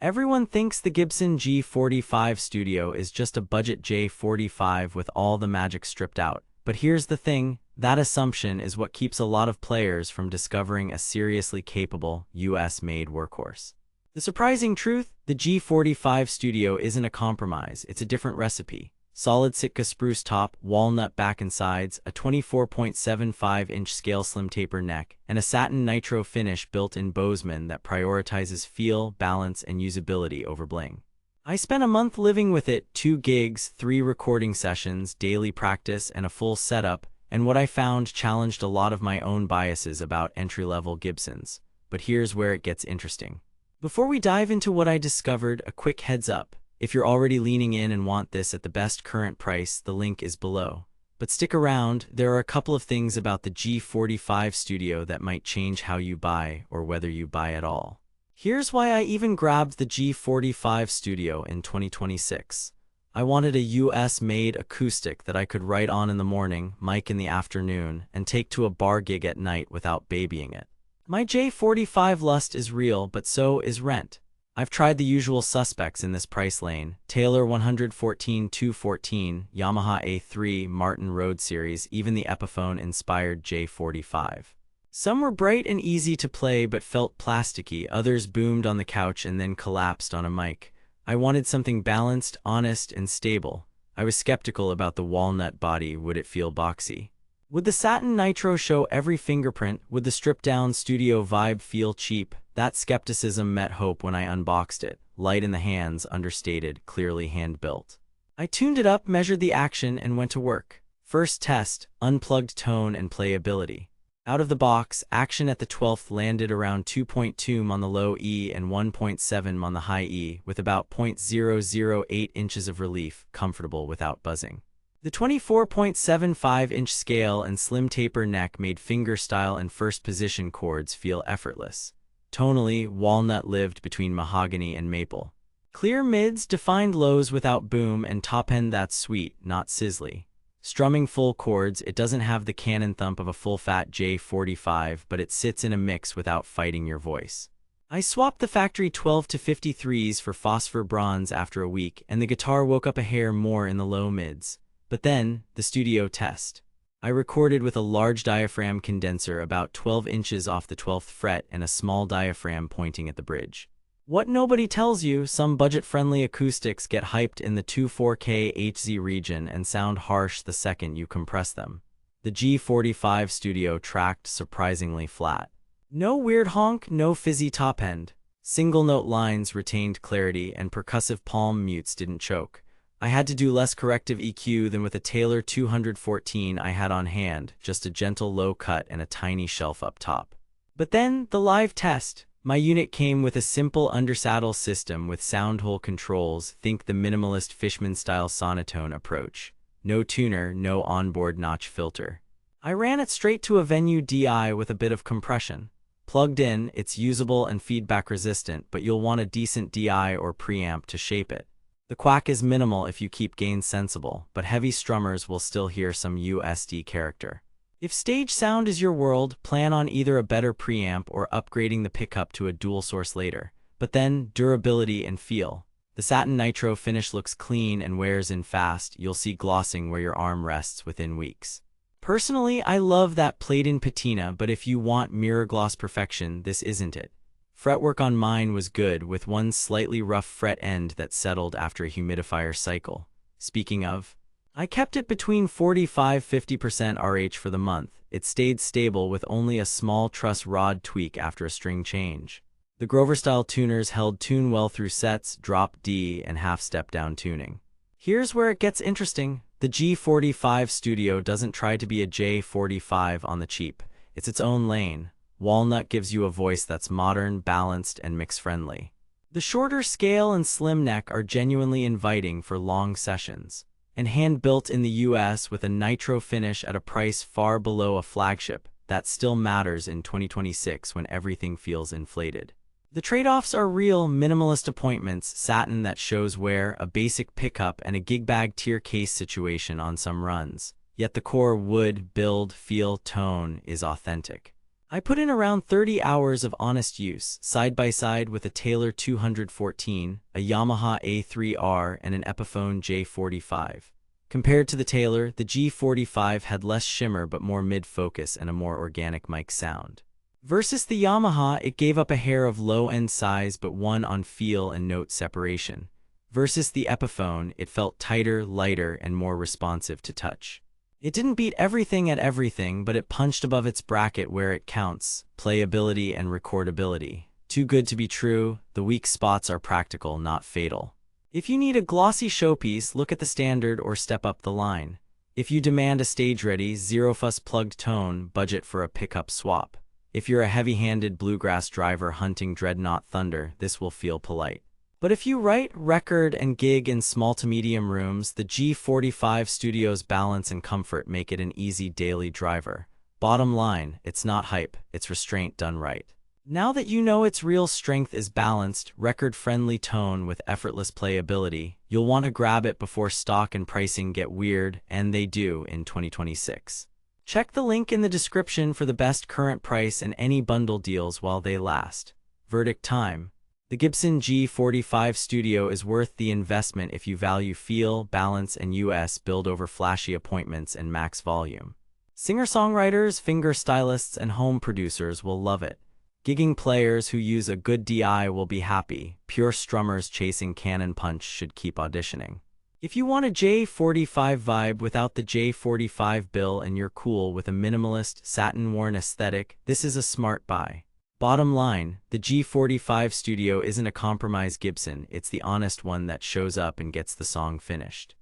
Everyone thinks the Gibson G45 Studio is just a budget J45 with all the magic stripped out. But here's the thing, that assumption is what keeps a lot of players from discovering a seriously capable, US-made workhorse. The surprising truth? The G45 Studio isn't a compromise, it's a different recipe. Solid Sitka spruce top, walnut back and sides, a 24.75-inch scale slim taper neck, and a satin nitro finish built in Bozeman that prioritizes feel, balance, and usability over bling. I spent a month living with it, 2 gigs, 3 recording sessions, daily practice, and a full setup, and what I found challenged a lot of my own biases about entry-level Gibsons. But here's where it gets interesting. Before we dive into what I discovered, a quick heads up. If you're already leaning in and want this at the best current price, the link is below. But stick around, there are a couple of things about the G45 Studio that might change how you buy or whether you buy at all. Here's why I even grabbed the G45 Studio in 2026. I wanted a US-made acoustic that I could write on in the morning, mic in the afternoon, and take to a bar gig at night without babying it. My J45 lust is real, but so is rent. I've tried the usual suspects in this price lane: Taylor 114-214, Yamaha A3, Martin Road Series, even the Epiphone-inspired J45. Some were bright and easy to play but felt plasticky, others boomed on the couch and then collapsed on a mic. I wanted something balanced, honest, and stable. I was skeptical about the walnut body. Would it feel boxy? Would the satin nitro show every fingerprint? Would the stripped-down studio vibe feel cheap? That skepticism met hope when I unboxed it. Light in the hands, understated, clearly hand-built. I tuned it up, measured the action, and went to work. First test, unplugged tone and playability. Out of the box, action at the 12th landed around 2.2 on the low E and 1.7 on the high E, with about 0.008 inches of relief, comfortable without buzzing. The 24.75-inch scale and slim taper neck made fingerstyle and first-position chords feel effortless. Tonally, walnut lived between mahogany and maple. Clear mids, defined lows without boom, and top end that's sweet, not sizzly. Strumming full chords, it doesn't have the cannon thump of a full-fat J45, but it sits in a mix without fighting your voice. I swapped the factory 12 to 53s for phosphor bronze after a week, and the guitar woke up a hair more in the low mids. But then, the studio test. I recorded with a large diaphragm condenser about 12 inches off the 12th fret and a small diaphragm pointing at the bridge. What nobody tells you, some budget-friendly acoustics get hyped in the 2.4K Hz region and sound harsh the second you compress them. The G45 Studio tracked surprisingly flat. No weird honk, no fizzy top end. Single-note lines retained clarity and percussive palm mutes didn't choke. I had to do less corrective EQ than with a Taylor 214 I had on hand, just a gentle low cut and a tiny shelf up top. But then, the live test. My unit came with a simple undersaddle system with soundhole controls. Think the minimalist Fishman-style sonotone approach. No tuner, no onboard notch filter. I ran it straight to a Venue DI with a bit of compression. Plugged in, it's usable and feedback resistant, but you'll want a decent DI or preamp to shape it. The quack is minimal if you keep gain sensible, but heavy strummers will still hear some USD character. If stage sound is your world, plan on either a better preamp or upgrading the pickup to a dual source later. But then, durability and feel. The satin nitro finish looks clean and wears in fast. You'll see glossing where your arm rests within weeks. Personally, I love that played-in patina, but if you want mirror gloss perfection, this isn't it. Fretwork on mine was good, with one slightly rough fret end that settled after a humidifier cycle. Speaking of, I kept it between 45–50% RH for the month. It stayed stable with only a small truss rod tweak after a string change. The Grover-style tuners held tune well through sets, drop D, and half-step down tuning. Here's where it gets interesting. The G45 Studio doesn't try to be a J45 on the cheap. It's its own lane. Walnut gives you a voice that's modern, balanced, and mix-friendly. The shorter scale and slim neck are genuinely inviting for long sessions. And hand-built in the US with a nitro finish at a price far below a flagship, that still matters in 2026 when everything feels inflated. The trade-offs are real: minimalist appointments, satin that shows wear, a basic pickup, and a gig bag tier case situation on some runs. Yet the core wood, build, feel, tone is authentic. I put in around 30 hours of honest use, side by side with a Taylor 214, a Yamaha A3R, and an Epiphone J45. Compared to the Taylor, the G45 had less shimmer but more mid-focus and a more organic mic sound. Versus the Yamaha, it gave up a hair of low-end size but won on feel and note separation. Versus the Epiphone, it felt tighter, lighter, and more responsive to touch. It didn't beat everything at everything, but it punched above its bracket where it counts: playability and recordability. Too good to be true, the weak spots are practical, not fatal. If you need a glossy showpiece, look at the Standard or step up the line. If you demand a stage-ready, zero-fuss plugged tone, budget for a pickup swap. If you're a heavy-handed bluegrass driver hunting Dreadnought Thunder, this will feel polite. But if you write, record, and gig in small to medium rooms, the G45 Studio's balance and comfort make it an easy daily driver. Bottom line, it's not hype, it's restraint done right. Now that you know its real strength is balanced, record-friendly tone with effortless playability, you'll want to grab it before stock and pricing get weird, and they do in 2026. Check the link in the description for the best current price and any bundle deals while they last. Verdict time. The Gibson G45 Studio is worth the investment if you value feel, balance, and US build over flashy appointments and max volume. Singer-songwriters, fingerstylists, and home producers will love it. Gigging players who use a good DI will be happy. Pure strummers chasing cannon punch should keep auditioning. If you want a J45 vibe without the J45 bill and you're cool with a minimalist, satin-worn aesthetic, this is a smart buy. Bottom line, the G45 Studio isn't a compromise Gibson, it's the honest one that shows up and gets the song finished.